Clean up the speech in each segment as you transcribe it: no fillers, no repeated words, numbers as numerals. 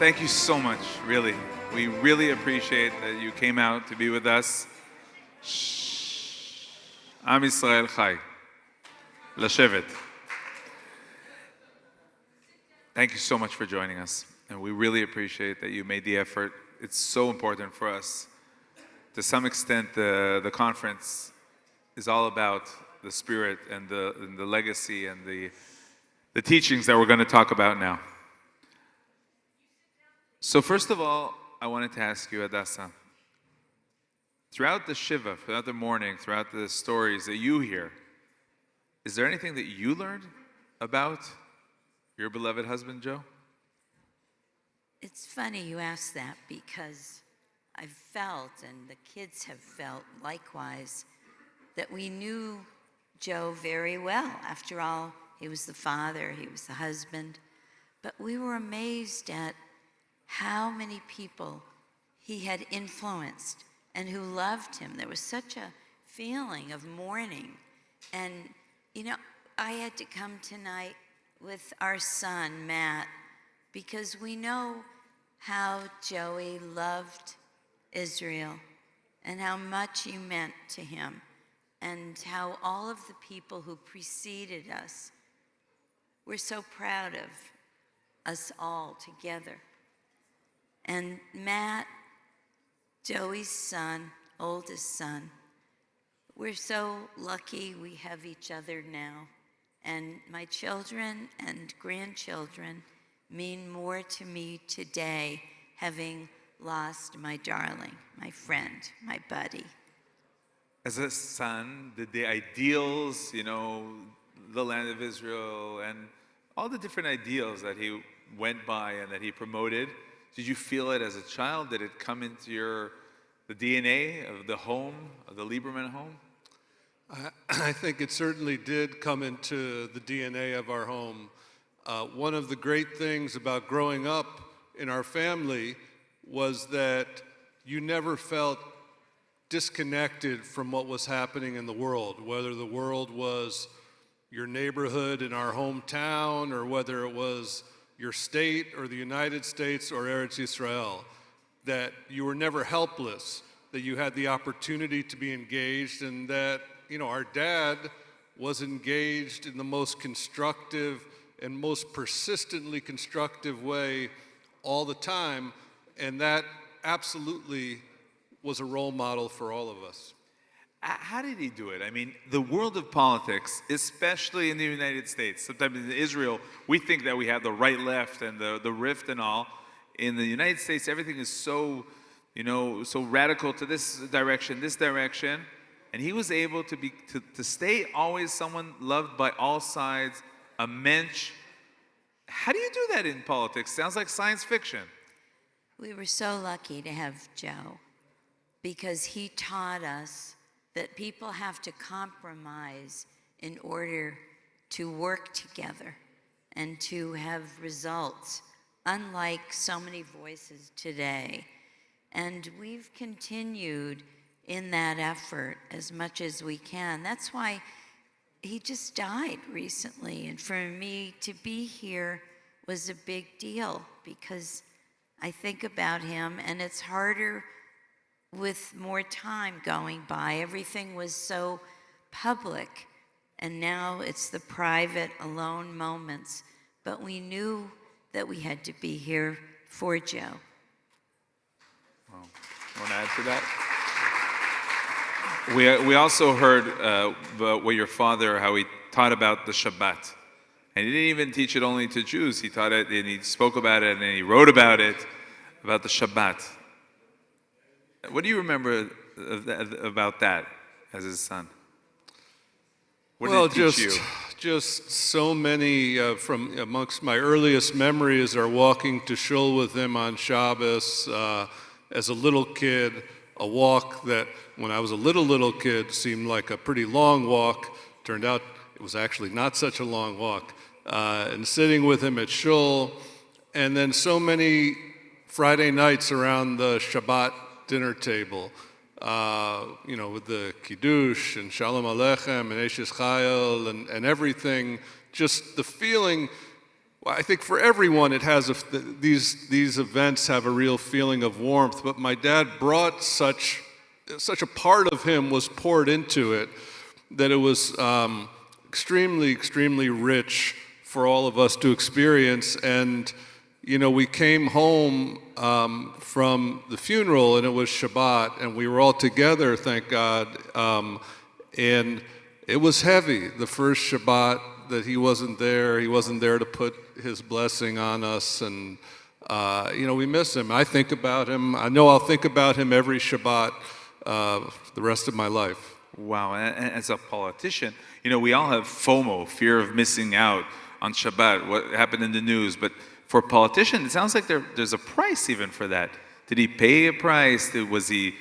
thank you so much, really. We really appreciate that you came out to be with us. Am Yisrael Chai. Lashevet. Thank you so much for joining us. And we really appreciate that you made the effort. It's so important for us. To some extent, the conference is all about the spirit and the legacy and the teachings that we're going to talk about now. So first of all, I wanted to ask you, Adasa, throughout the Shiva, throughout the morning, throughout the stories that you hear, is there anything that you learned about your beloved husband, Joe? It's funny you ask that because I've felt, and the kids have felt likewise, that we knew Joe very well. After all, he was the father, he was the husband. But we were amazed at how many people he had influenced and who loved him. There was such a feeling of mourning. And, I had to come tonight with our son, Matt, because we know how Joey loved Israel and how much you meant to him and how all of the people who preceded us were so proud of us all together. And Matt, Joey's son, oldest son, we're so lucky we have each other now. And my children and grandchildren mean more to me today, having lost my darling, my friend, my buddy. As a son, did the ideals, the land of Israel and all the different ideals that he went by and that he promoted, did you feel it as a child? Did it come into the DNA of the home, of the Lieberman home? I think it certainly did come into the DNA of our home. One of the great things about growing up in our family was that you never felt disconnected from what was happening in the world, whether the world was your neighborhood in our hometown or whether it was your state or the United States or Arutz Sheva, that you were never helpless, that you had the opportunity to be engaged, and that our dad was engaged in the most constructive and most persistently constructive way all the time, and that absolutely was a role model for all of us. How did he do it? I mean, the world of politics, especially in the United States, sometimes in Israel, we think that we have the right, left, and the rift and all. In the United States, everything is so, so radical to this direction, and he was able to stay always someone loved by all sides, a mensch. How do you do that in politics? Sounds like science fiction. We were so lucky to have Joe because he taught us that people have to compromise in order to work together and to have results, unlike so many voices today. And we've continued in that effort as much as we can. That's why he just died recently. And for me to be here was a big deal because I think about him, and it's harder with more time going by. Everything was so public, and now it's the private, alone moments. But we knew that we had to be here for Joe. Well, want to add to that? We also heard about what your father, how he taught about the Shabbat. And he didn't even teach it only to Jews. He taught it, and he spoke about it, and he wrote about it, about the Shabbat. What do you remember about that as his son? What did it teach you? Just so many from amongst my earliest memories are walking to shul with him on Shabbos as a little kid, a walk that when I was a little kid seemed like a pretty long walk. Turned out it was actually not such a long walk. And sitting with him at shul, and then so many Friday nights around the Shabbat dinner table, with the Kiddush and Shalom Aleichem and Eshes Chayil and everything, just the feeling, Well, I think for everyone, it has these events have a real feeling of warmth. But my dad brought such a part of him was poured into it that it was extremely rich for all of us to experience. And we came home from the funeral, and it was Shabbat, and we were all together, thank God. And it was heavy. The first Shabbat that he wasn't there to put his blessing on us, and we miss him. I think about him. I know I'll think about him every Shabbat the rest of my life. Wow, and as a politician, we all have FOMO, fear of missing out on Shabbat, what happened in the news. But for a politician, it sounds like there's a price even for that. Did he pay a price? Was he?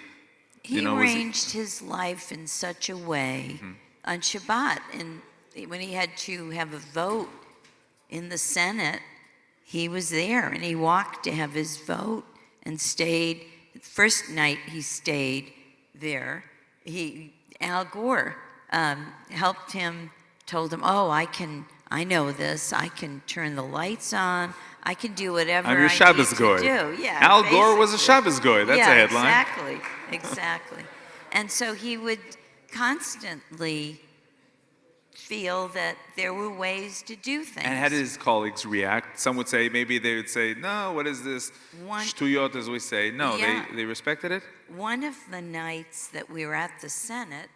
He arranged his life in such a way on Shabbat, and when he had to have a vote in the Senate, he was there, and he walked to have his vote and stayed. First night he stayed there. Al Gore helped him, told him, "Oh, I know this. I can turn the lights on. I can do whatever I'm your I Shabbos need goy. to do." Yeah, Al Gore was a basically. Shabbos goy. That's a headline. Exactly. And so he would constantly feel that there were ways to do things. And how did his colleagues react? Some would say, maybe they would say, no, what is this? Shtuyot, as we say. No, Yeah. they respected it? One of the nights that we were at the Senate,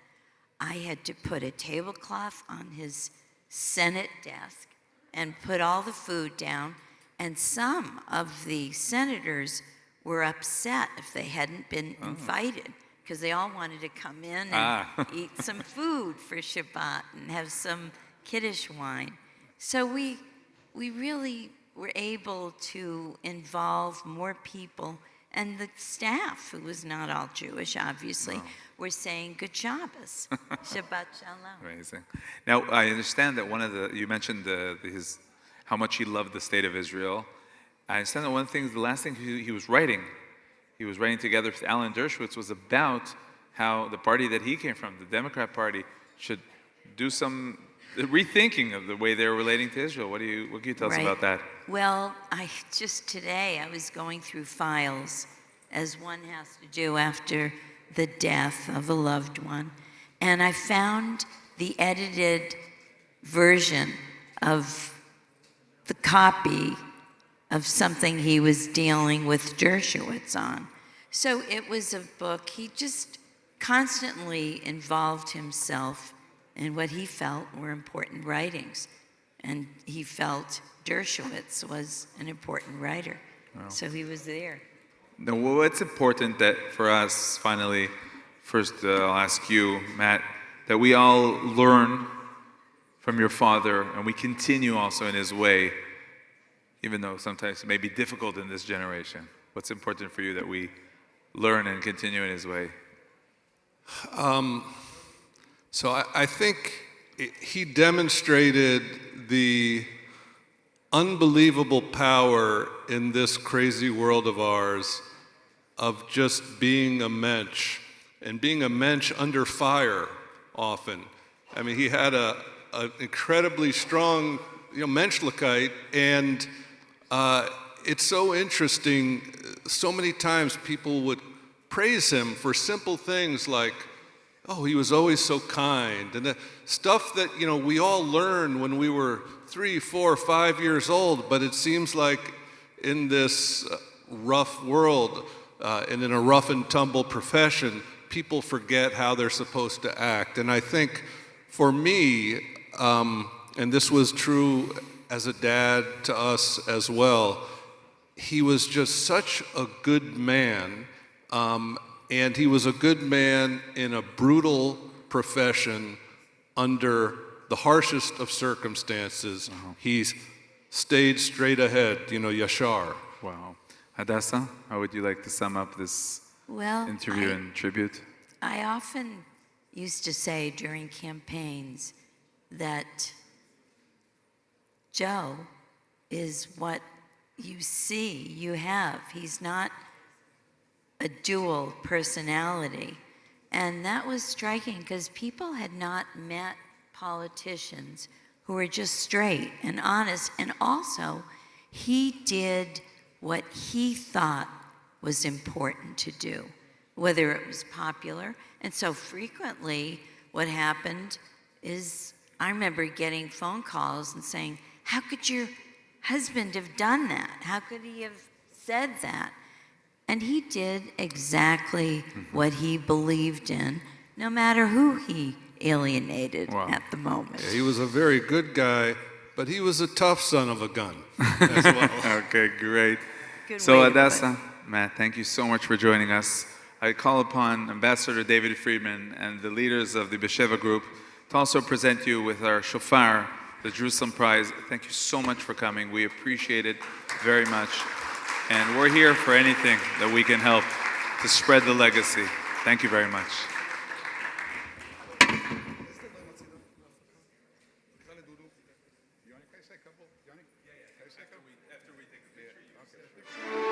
I had to put a tablecloth on his Senate desk and put all the food down. And some of the senators were upset if they hadn't been invited, because they all wanted to come in and eat some food for Shabbat and have some Kiddush wine. So we really were able to involve more people, and the staff, who was not all Jewish, obviously, were saying good Shabbos, Shabbat Shalom. Amazing. Now, I understand that you mentioned how much he loved the state of Israel. I understand that the last thing he was writing together with Alan Dershowitz was about how the party that he came from, the Democrat Party, should do some rethinking of the way they're relating to Israel. What can you tell us about that? Well, today I was going through files, as one has to do after the death of a loved one, and I found the edited version of the copy of something he was dealing with Dershowitz on. So it was a book. He just constantly involved himself in what he felt were important writings. And he felt Dershowitz was an important writer. Wow. So he was there. Now, what's important that for us, finally, first I'll ask you, Matt, that we all learn from your father and we continue also in his way, even though sometimes it may be difficult in this generation? What's important for you that we learn and continue in his way? So I think he demonstrated the unbelievable power in this crazy world of ours of just being a mensch, and being a mensch under fire often. I mean, he had an incredibly strong menschlichkeit, and it's so interesting. So many times people would praise him for simple things like, oh, he was always so kind, and the stuff that we all learned when we were 3, 4, 5 years old. But it seems like in this rough world and in a rough and tumble profession, people forget how they're supposed to act. And I think for me, and this was true as a dad to us as well, he was just such a good man, and he was a good man in a brutal profession under the harshest of circumstances. He stayed straight ahead, yashar. Wow. Hadassah, how would you like to sum up this interview and tribute? I often used to say during campaigns that Joe is what you see, you have. He's not a dual personality. And that was striking because people had not met politicians who were just straight and honest. And also, he did what he thought was important to do, whether it was popular. And so frequently, what happened is I remember getting phone calls and saying, how could your husband have done that? How could he have said that? And he did exactly what he believed in, no matter who he alienated at the moment. Yeah, he was a very good guy, but he was a tough son of a gun as well. Okay, great. Good So, way to put it. Adessa, Matt, thank you so much for joining us. I call upon Ambassador David Friedman and the leaders of the Besheva group to also present you with our shofar, the Jerusalem Prize. Thank you so much for coming. We appreciate it very much. And we're here for anything that we can help to spread the legacy. Thank you very much. After we take the picture,